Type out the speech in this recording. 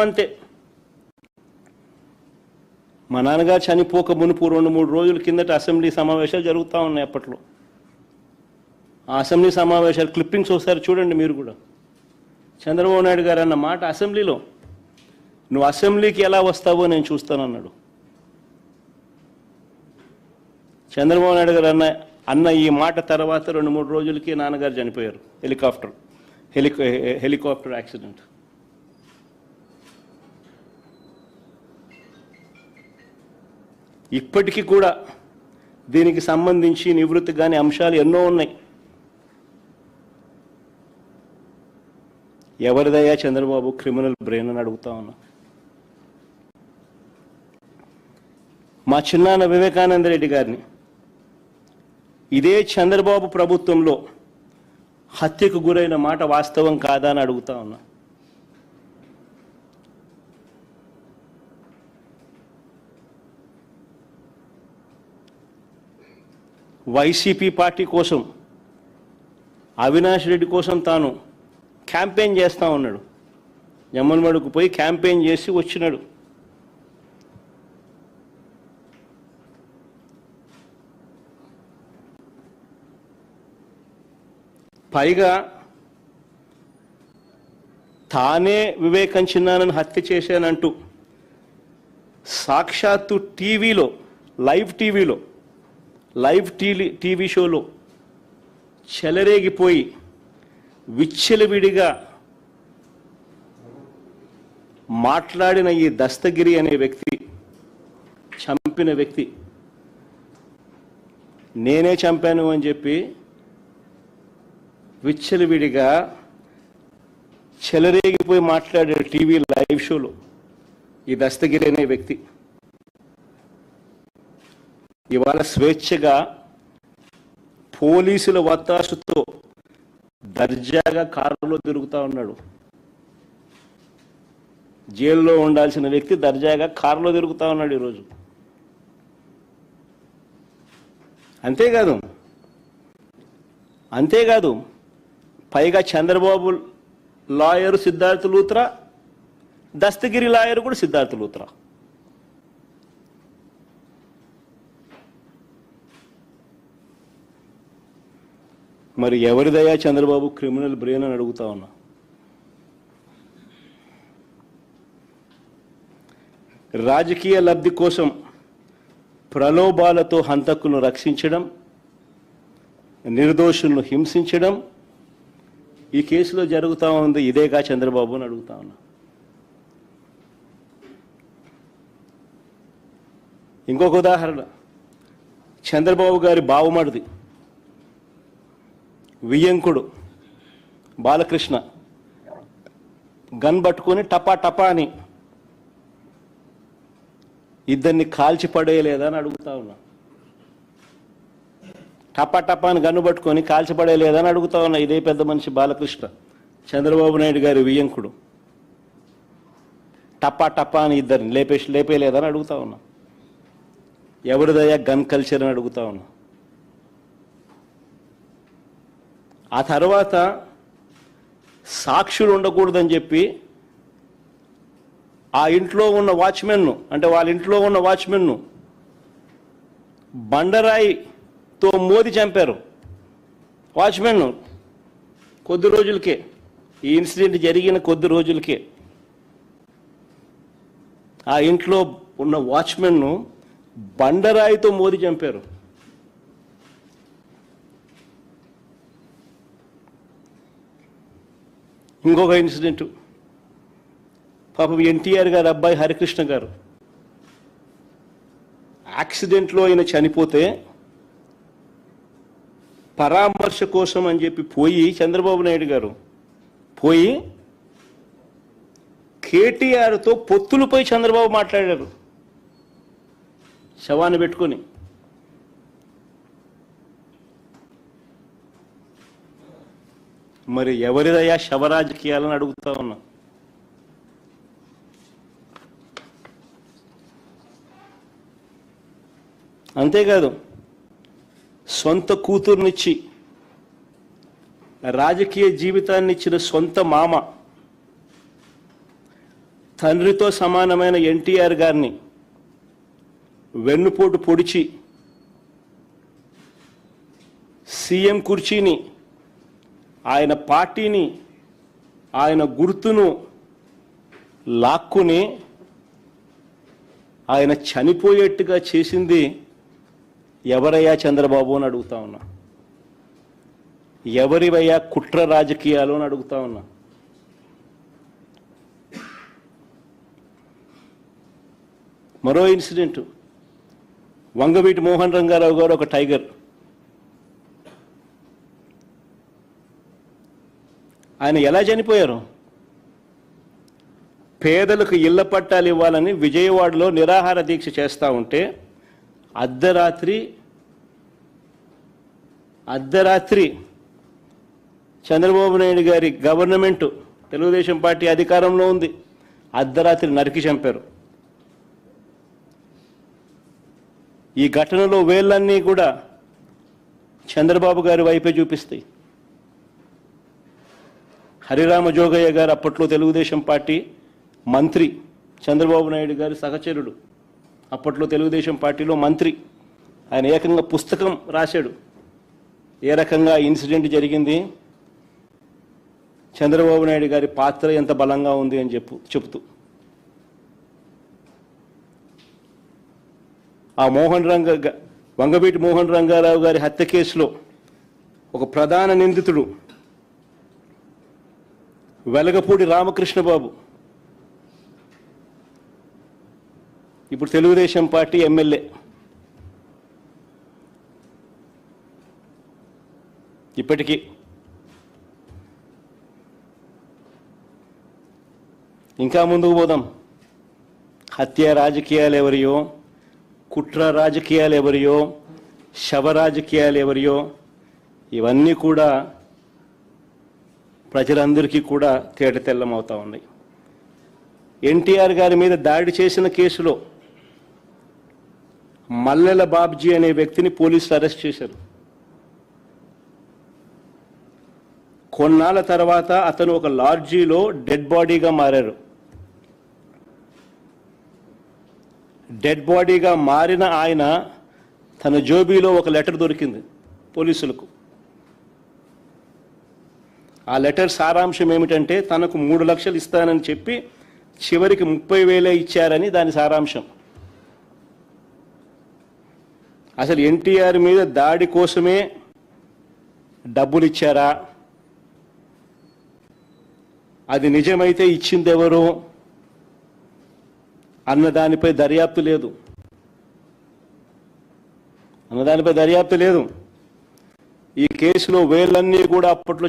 అంతే. మా నాన్నగారు చనిపోక మునుపు 2-3 రోజుల కిందట అసెంబ్లీ సమావేశాలు జరుగుతూ ఉన్నాయి. అప్పట్లో ఆ అసెంబ్లీ సమావేశాలు క్లిప్పింగ్స్ ఒకసారి చూడండి మీరు కూడా. చంద్రబాబు నాయుడు గారు అన్న మాట అసెంబ్లీలో, నువ్వు అసెంబ్లీకి ఎలా వస్తావో నేను చూస్తానన్నాడు. చంద్రబాబు నాయుడు గారు అన్న ఈ మాట తర్వాత 2-3 రోజులకి నాన్నగారు చనిపోయారు. Helicopter accident. ఇప్పటికీ కూడా దీనికి సంబంధించి నివృత్తి కాని అంశాలు ఎన్నో ఉన్నాయి. ఎవరిదయ్యా చంద్రబాబు క్రిమినల్ బ్రెయిన్ అని అడుగుతా ఉన్నా. మా చిన్నాన్న వివేకానంద రెడ్డి గారిని ఇదే చంద్రబాబు ప్రభుత్వంలో హత్యకు గురైన మాట వాస్తవం కాదా అని అడుగుతా ఉన్నా. వైసీపీ పార్టీ కోసం, అవినాష్ రెడ్డి కోసం తాను క్యాంపెయిన్ చేస్తూ ఉన్నాడు. జమ్మలమడుగుకు పోయి క్యాంపెయిన్ చేసి వచ్చినాడు. పైగా తానే వివేకం చిన్నానని హత్య చేశానంటూ సాక్షాత్తు టీవీలో లైవ్ టీవీ షోలో చెలరేగిపోయి విచ్చలవిడిగా మాట్లాడిన ఈ దస్తగిరి అనే వ్యక్తి, చంపిన వ్యక్తి, నేనే చంపాను అని చెప్పి విచ్చలవిడిగా చెలరేగిపోయి మాట్లాడే టీవీ లైవ్ షోలో ఈ దస్తగిరి అనే వ్యక్తి ఇవాళ స్వేచ్ఛగా పోలీసుల వత్తాసుతో దర్జాగా కారులో తిరుగుతూ ఉన్నాడు. జైల్లో ఉండాల్సిన వ్యక్తి దర్జాగా కారులో తిరుగుతూ ఉన్నాడు ఈరోజు. అంతేకాదు పైగా చంద్రబాబు లాయరు సిద్ధార్థ లూత్రా, దస్తగిరి లాయరు కూడా సిద్ధార్థ లూత్రా. మరి ఎవరిదయ్యా చంద్రబాబు క్రిమినల్ బ్రెయిన్ అని అడుగుతా ఉన్నా. రాజకీయ లబ్ధి కోసం ప్రలోభాలతో హంతకులను రక్షించడం, నిర్దోషులను హింసించడం ఈ కేసులో జరుగుతూ ఉంది. ఇదేగా చంద్రబాబు అని అడుగుతా ఉన్నా. ఇంకొక ఉదాహరణ, చంద్రబాబు గారి బావమరిది వియ్యంకుడు బాలకృష్ణ గన్ పట్టుకొని టపా టపా అని ఇద్దరిని కాల్చి పడేయలేదా అని అడుగుతా ఉన్నా. టపా టపా అని గన్ను పట్టుకొని కాల్చి పడేయలేదా అని అడుగుతా ఉన్నా. ఇదే పెద్ద మనిషి బాలకృష్ణ, చంద్రబాబు నాయుడు గారి వియ్యంకుడు, టపా టపా అని ఇద్దరిని లేపేయలేదని అడుగుతా ఉన్నా. ఎవరిదయ్యా గన్ కల్చర్ అని అడుగుతా ఉన్నా. ఆ తర్వాత సాక్షులు ఉండకూడదని చెప్పి ఆ ఇంట్లో ఉన్న వాచ్మెన్ను, అంటే వాళ్ళ ఇంట్లో ఉన్న వాచ్మెన్ను బండరాయితో మోది చంపారు. వాచ్మెన్ను కొద్ది రోజులకే, ఈ ఇన్సిడెంట్ జరిగిన కొద్ది రోజులకే ఆ ఇంట్లో ఉన్న వాచ్మెన్ను బండరాయితో మోది చంపారు. ఇంకొక ఇన్సిడెంట్, పాపం ఎన్టీఆర్ గారు అబ్బాయి హరికృష్ణ గారు యాక్సిడెంట్లో ఆయన చనిపోతే పరామర్శ కోసం అని చెప్పి పోయి చంద్రబాబు నాయుడు గారు పోయి కేటీఆర్తో పొత్తులపై చంద్రబాబు మాట్లాడారు శవాన్ని పెట్టుకొని. మరి ఎవరిదయ్యా శవరాజకీయాలని అడుగుతా ఉన్నా. అంతేకాదు సొంత కూతుర్నిచ్చి రాజకీయ జీవితాన్ని ఇచ్చిన సొంత మామ తండ్రితో సమానమైన ఎన్టీఆర్ గారిని వెన్నుపోటు పొడిచి సీఎం కుర్చీని, ఆయన పార్టీని, ఆయన గుర్తును లాక్కుని ఆయన చనిపోయేట్టుగా చేసింది ఎవరయ్యా చంద్రబాబు అని అడుగుతా ఉన్నా. ఎవరివయ్యా కుట్ర రాజకీయాలు అని అడుగుతా ఉన్నా. మరో ఇన్సిడెంట్, వంగవీటి మోహన్ రంగారావు గారు ఒక టైగర్. ఆయన ఎలా చనిపోయారు? పేదలకు ఇళ్ల పట్టాలు ఇవ్వాలని విజయవాడలో నిరాహార దీక్ష చేస్తూ ఉంటే అర్ధరాత్రి చంద్రబాబు నాయుడు గారి గవర్నమెంట్, తెలుగుదేశం పార్టీ అధికారంలో ఉంది, అర్ధరాత్రి నరికి చంపారు. ఈ ఘటనలో వేళ్ళన్నీ కూడా చంద్రబాబు గారి వైపే చూపిస్తాయి. హరిరామ జోగయ్య గారు అప్పట్లో తెలుగుదేశం పార్టీ మంత్రి, చంద్రబాబు నాయుడు గారి సహచరుడు, అప్పట్లో తెలుగుదేశం పార్టీలో మంత్రి. ఆయన ఏకంగా పుస్తకం రాశాడు ఏ రకంగా ఇన్సిడెంట్ జరిగింది, చంద్రబాబు నాయుడు గారి పాత్ర ఎంత బలంగా ఉంది అని చెబుతూ. ఆ వంగవీటి మోహన్ రంగారావు గారి హత్య కేసులో ఒక ప్రధాన నిందితుడు వెలగపూడి రామకృష్ణబాబు ఇప్పుడు తెలుగుదేశం పార్టీ ఎమ్మెల్యే. ఇప్పటికీ ఇంకా ముందుకు పోదాం. హత్య రాజకీయాలు ఎవరియో, కుట్ర రాజకీయాలు ఎవరియో, శవ రాజకీయాలు ఎవరియో, ఇవన్నీ కూడా ప్రజలందరికీ కూడా తేటతెల్లమవుతా ఉన్నాయి. ఎన్టీఆర్ గారి మీద దాడి చేసిన కేసులో మల్లెల బాబ్జీ అనే వ్యక్తిని పోలీసులు అరెస్ట్ చేశారు. కొన్నాళ్ళ తర్వాత అతను ఒక లాడ్జీలో డెడ్ బాడీగా మారారు. డెడ్ బాడీగా మారిన ఆయన తన జోబీలో ఒక లెటర్ దొరికింది పోలీసులకు. ఆ లెటర్ సారాంశం ఏమిటంటే తనకు 3 లక్షలు ఇస్తానని చెప్పి చివరికి 30,000 ఇచ్చారని దాని సారాంశం. అసలు ఎన్టీఆర్ మీద దాడి కోసమే డబ్బులు ఇచ్చారా, అది నిజమైతే ఇచ్చింది ఎవరు అన్నదానిపై దర్యాప్తు లేదు. ఈ కేసులో వేళ్ళన్నీ కూడా అప్పట్లో